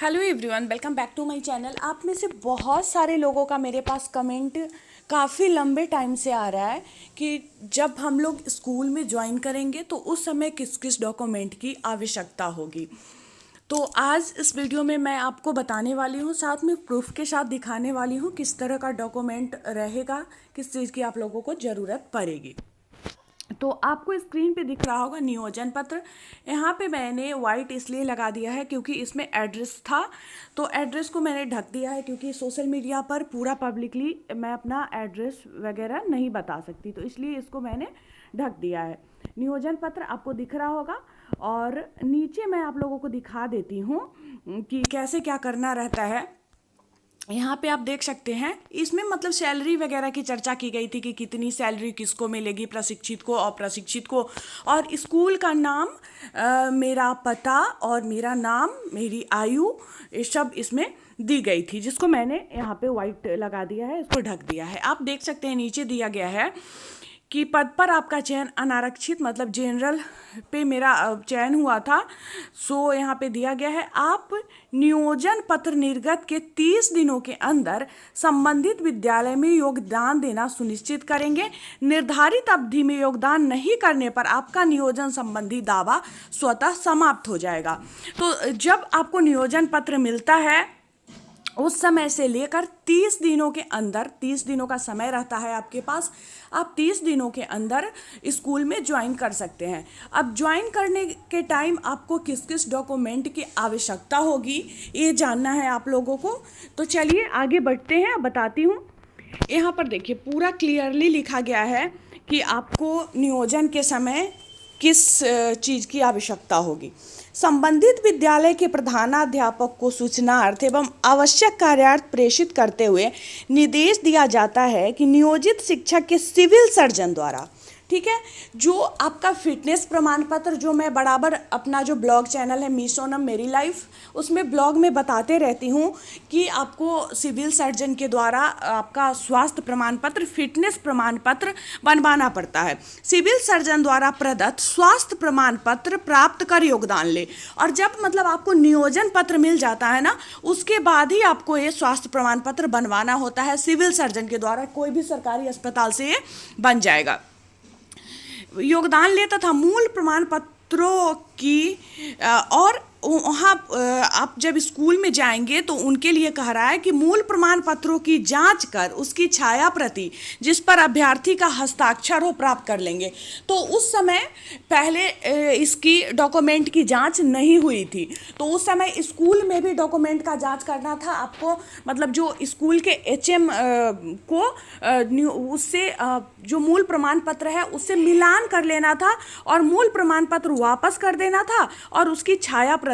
Hello everyone, welcome back to my channel. आप में से बहुत सारे लोगों का मेरे पास कमेंट काफ़ी लंबे टाइम से आ रहा है कि जब हम लोग स्कूल में ज्वाइन करेंगे तो उस समय किस किस डॉक्यूमेंट की आवश्यकता होगी। तो आज इस वीडियो में मैं आपको बताने वाली हूँ, साथ में प्रूफ के साथ दिखाने वाली हूँ किस तरह का डॉक्यूमेंट रहेगा, किस चीज़ की आप लोगों को ज़रूरत पड़ेगी। तो आपको स्क्रीन पे दिख रहा होगा नियोजन पत्र। यहाँ पे मैंने वाइट इसलिए लगा दिया है क्योंकि इसमें एड्रेस था, तो एड्रेस को मैंने ढक दिया है क्योंकि सोशल मीडिया पर पूरा पब्लिकली मैं अपना एड्रेस वगैरह नहीं बता सकती, तो इसलिए इसको मैंने ढक दिया है। नियोजन पत्र आपको दिख रहा होगा और नीचे मैं आप लोगों को दिखा देती हूँ कि कैसे क्या करना रहता है। यहाँ पे आप देख सकते हैं, इसमें मतलब सैलरी वगैरह की चर्चा की गई थी कि कितनी सैलरी किसको मिलेगी, प्रशिक्षित को, अप्रशिक्षित को, और स्कूल का नाम, मेरा पता और मेरा नाम, मेरी आयु, ये सब इसमें दी गई थी, जिसको मैंने यहाँ पे वाइट लगा दिया है, इसको ढक दिया है। आप देख सकते हैं नीचे दिया गया है कि पद पर आपका चयन अनारक्षित मतलब जनरल पे मेरा चयन हुआ था, सो यहाँ पे दिया गया है आप नियोजन पत्र निर्गत के 30 दिनों के अंदर संबंधित विद्यालय में योगदान देना सुनिश्चित करेंगे। निर्धारित अवधि में योगदान नहीं करने पर आपका नियोजन संबंधी दावा स्वतः समाप्त हो जाएगा। तो जब आपको नियोजन पत्र मिलता है उस समय से लेकर 30 दिनों के अंदर, 30 दिनों का समय रहता है आपके पास, आप 30 दिनों के अंदर स्कूल में ज्वाइन कर सकते हैं। अब ज्वाइन करने के टाइम आपको किस किस डॉक्यूमेंट की आवश्यकता होगी ये जानना है आप लोगों को। तो चलिए आगे बढ़ते हैं, बताती हूँ। यहाँ पर देखिए पूरा क्लियरली लिखा गया है कि आपको नियोजन के समय किस चीज़ की आवश्यकता होगी। संबंधित विद्यालय के प्रधानाध्यापक को सूचनार्थ एवं आवश्यक कार्यार्थ प्रेषित करते हुए निर्देश दिया जाता है कि नियोजित शिक्षक के सिविल सर्जन द्वारा, ठीक है, जो आपका फिटनेस प्रमाण पत्र, जो मैं बराबर अपना जो ब्लॉग चैनल है मिशोनम मेरी लाइफ, उसमें ब्लॉग में बताते रहती हूँ कि आपको सिविल सर्जन के द्वारा आपका स्वास्थ्य प्रमाण पत्र, फिटनेस प्रमाण पत्र बनवाना पड़ता है। सिविल सर्जन द्वारा प्रदत्त स्वास्थ्य प्रमाण पत्र प्राप्त कर योगदान ले, और जब मतलब आपको नियोजन पत्र मिल जाता है ना, उसके बाद ही आपको ये स्वास्थ्य प्रमाण पत्र बनवाना होता है सिविल सर्जन के द्वारा। कोई भी सरकारी अस्पताल से ये बन जाएगा। योगदान ले तथा मूल प्रमाण पत्रों की और वहाँ आप जब स्कूल में जाएंगे तो उनके लिए कह रहा है कि मूल प्रमाण पत्रों की जांच कर उसकी छाया प्रति जिस पर अभ्यर्थी का हस्ताक्षर हो प्राप्त कर लेंगे। तो उस समय पहले इसकी डॉक्यूमेंट की जांच नहीं हुई थी, तो उस समय स्कूल में भी डॉक्यूमेंट का जांच करना था आपको, मतलब जो स्कूल के एचएम को उससे जो मूल प्रमाण पत्र है उससे मिलान कर लेना था और मूल प्रमाण पत्र वापस कर देना था और उसकी छाया प्रति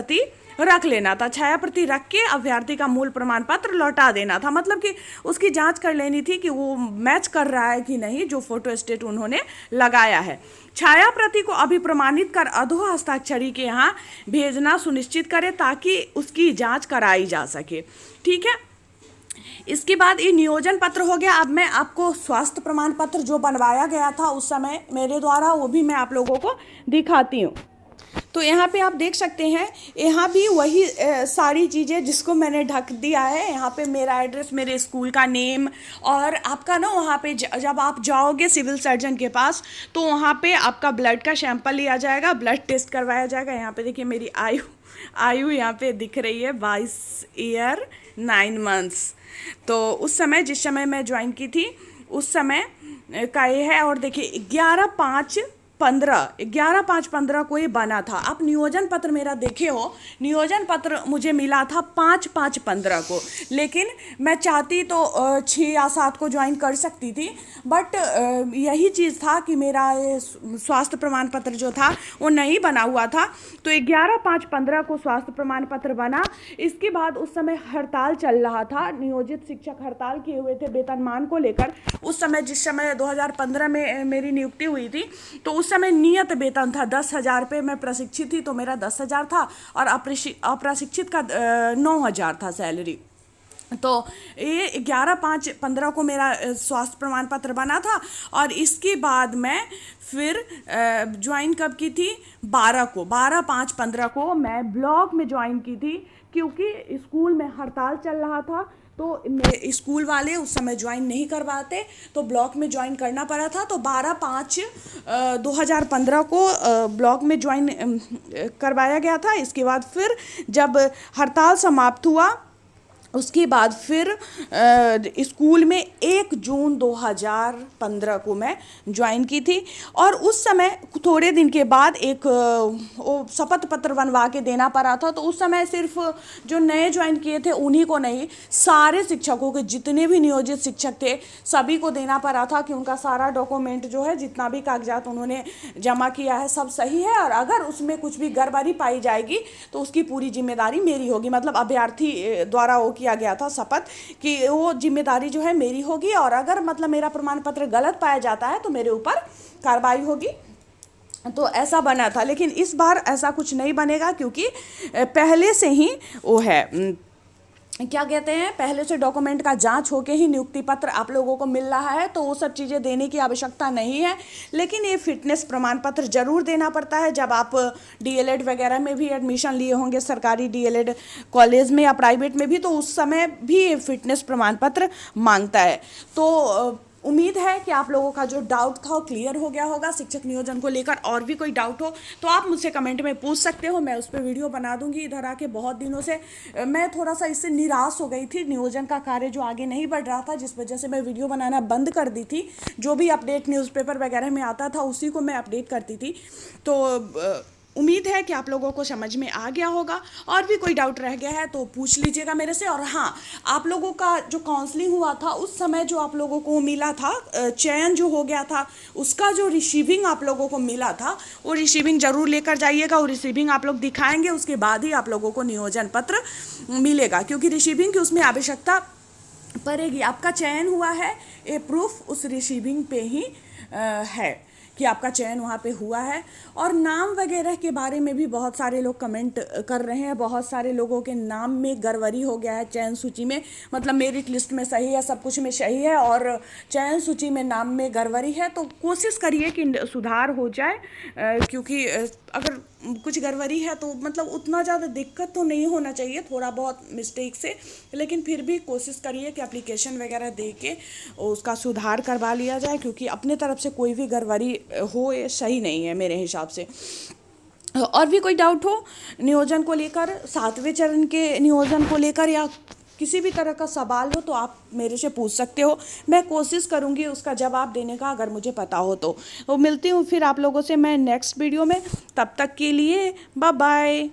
रख लेना था। छाया प्रति रख के अभ्यर्थी का मूल प्रमाण पत्र लौटा देना था, मतलब कि उसकी जांच कर लेनी थी कि वो मैच कर रहा है कि नहीं जो फोटो स्टेट उन्होंने लगाया है। छाया प्रति को अभिप्रमाणित कर अधो हस्ताक्षरी के यहाँ भेजना सुनिश्चित करें ताकि उसकी जांच कराई जा सके, ठीक है। इसके बाद ये नियोजन पत्र हो गया। अब मैं आपको स्वास्थ्य प्रमाण पत्र जो बनवाया गया था उस समय मेरे द्वारा, वो भी मैं आप लोगों को दिखाती हूँ। तो यहाँ पे आप देख सकते हैं, यहाँ भी वही सारी चीज़ें जिसको मैंने ढक दिया है। यहाँ पे मेरा एड्रेस, मेरे स्कूल का नेम, और आपका ना वहाँ पे जब आप जाओगे सिविल सर्जन के पास तो वहाँ पे आपका ब्लड का सैंपल लिया जाएगा, ब्लड टेस्ट करवाया जाएगा। यहाँ पे देखिए मेरी आयु यहाँ पे दिख रही है 22 ईयर 9 मंथ्स। तो उस समय जिस समय मैं ज्वाइन की थी उस समय का ये है। और देखिए 11/5/15 को ये बना था। आप नियोजन पत्र मेरा देखे हो, नियोजन पत्र मुझे मिला था 5/5/15 को, लेकिन मैं चाहती तो 6 या 7 को ज्वाइन कर सकती थी, बट यही चीज़ था कि मेरा ये स्वास्थ्य प्रमाण पत्र जो था वो नहीं बना हुआ था। तो 11/5/15 को स्वास्थ्य प्रमाण पत्र बना। इसके बाद उस समय हड़ताल चल रहा था, नियोजित शिक्षक हड़ताल किए हुए थे वेतनमान को लेकर। उस समय जिस समय 2015 में मेरी नियुक्ति हुई थी तो उस समय नियत वेतन था 10,000 रुपये। मैं प्रशिक्षित थी तो मेरा 10,000 था और अप्रशिक्षित का 9,000 था सैलरी। तो ये 11/5/15 को मेरा स्वास्थ्य प्रमाण पत्र बना था। और इसके बाद मैं फिर ज्वाइन कब की थी, 12/5/15 को मैं ब्लॉक में ज्वाइन की थी क्योंकि स्कूल में हड़ताल चल रहा था, तो स्कूल वाले उस समय ज्वाइन नहीं करवाते, तो ब्लॉक में ज्वाइन करना पड़ा था। तो 12/5/2015 को ब्लॉक में ज्वाइन करवाया गया था। इसके बाद फिर जब हड़ताल समाप्त हुआ, उसके बाद फिर स्कूल में 1 जून 2015 को मैं ज्वाइन की थी। और उस समय थोड़े दिन के बाद एक वो शपथ पत्र बनवा के देना पड़ा था। तो उस समय सिर्फ जो नए ज्वाइन किए थे उन्हीं को नहीं, सारे शिक्षकों के जितने भी नियोजित शिक्षक थे सभी को देना पड़ा था कि उनका सारा डॉक्यूमेंट जो है, जितना भी कागजात उन्होंने जमा किया है सब सही है, और अगर उसमें कुछ भी गड़बड़ी पाई जाएगी तो उसकी पूरी जिम्मेदारी मेरी होगी। मतलब अभ्यर्थी द्वारा वो किया गया था शपथ कि वो जिम्मेदारी जो है मेरी होगी, और अगर मतलब मेरा प्रमाण पत्र गलत पाया जाता है तो मेरे ऊपर कार्रवाई होगी। तो ऐसा बना था, लेकिन इस बार ऐसा कुछ नहीं बनेगा, क्योंकि पहले से ही वो है, क्या कहते हैं, पहले से डॉक्यूमेंट का जांच होके ही नियुक्ति पत्र आप लोगों को मिल रहा है, तो वो सब चीज़ें देने की आवश्यकता नहीं है। लेकिन ये फिटनेस प्रमाण पत्र ज़रूर देना पड़ता है जब आप डीएलएड वगैरह में भी एडमिशन लिए होंगे, सरकारी डीएलएड कॉलेज में या प्राइवेट में भी, तो उस समय भी ये फिटनेस प्रमाण पत्र मांगता है। तो उम्मीद है कि आप लोगों का जो डाउट था वो क्लियर हो गया होगा शिक्षक नियोजन को लेकर। और भी कोई डाउट हो तो आप मुझसे कमेंट में पूछ सकते हो, मैं उस पर वीडियो बना दूंगी। इधर आके बहुत दिनों से मैं थोड़ा सा इससे निराश हो गई थी, नियोजन का कार्य जो आगे नहीं बढ़ रहा था, जिस वजह से मैं वीडियो बनाना बंद कर दी थी। जो भी अपडेट न्यूज़पेपर वगैरह में आता था उसी को मैं अपडेट करती थी। तो उम्मीद है कि आप लोगों को समझ में आ गया होगा। और भी कोई डाउट रह गया है तो पूछ लीजिएगा मेरे से। और हाँ, आप लोगों का जो काउंसलिंग हुआ था उस समय जो आप लोगों को मिला था, चयन जो हो गया था, उसका जो रिसीविंग आप लोगों को मिला था, वो रिसीविंग ज़रूर लेकर जाइएगा। वो रिसीविंग आप लोग दिखाएंगे, उसके बाद ही आप लोगों को नियोजन पत्र मिलेगा, क्योंकि रिसीविंग की उसमें आवश्यकता पड़ेगी। आपका चयन हुआ है, ये प्रूफ उस रिसीविंग पे ही है कि आपका चयन वहाँ पे हुआ है। और नाम वगैरह के बारे में भी बहुत सारे लोग कमेंट कर रहे हैं। बहुत सारे लोगों के नाम में गड़बड़ी हो गया है चयन सूची में, मतलब मेरिट लिस्ट में सही है, सब कुछ में सही है, और चयन सूची में नाम में गड़बड़ी है। तो कोशिश करिए कि सुधार हो जाए, क्योंकि अगर कुछ गड़बड़ी है तो मतलब उतना ज़्यादा दिक्कत तो नहीं होना चाहिए, थोड़ा बहुत मिस्टेक से, लेकिन फिर भी कोशिश करिए कि एप्लीकेशन वगैरह दे के उसका सुधार करवा लिया जाए, क्योंकि अपने तरफ से कोई भी गड़बड़ी हो ये सही नहीं है मेरे हिसाब से। और भी कोई डाउट हो नियोजन को लेकर, 7वें चरण के नियोजन को लेकर, या किसी भी तरह का सवाल हो तो आप मेरे से पूछ सकते हो। मैं कोशिश करूँगी उसका जवाब देने का, अगर मुझे पता हो तो मिलती हूँ फिर आप लोगों से मैं नेक्स्ट वीडियो में। तब तक के लिए बाय बाय।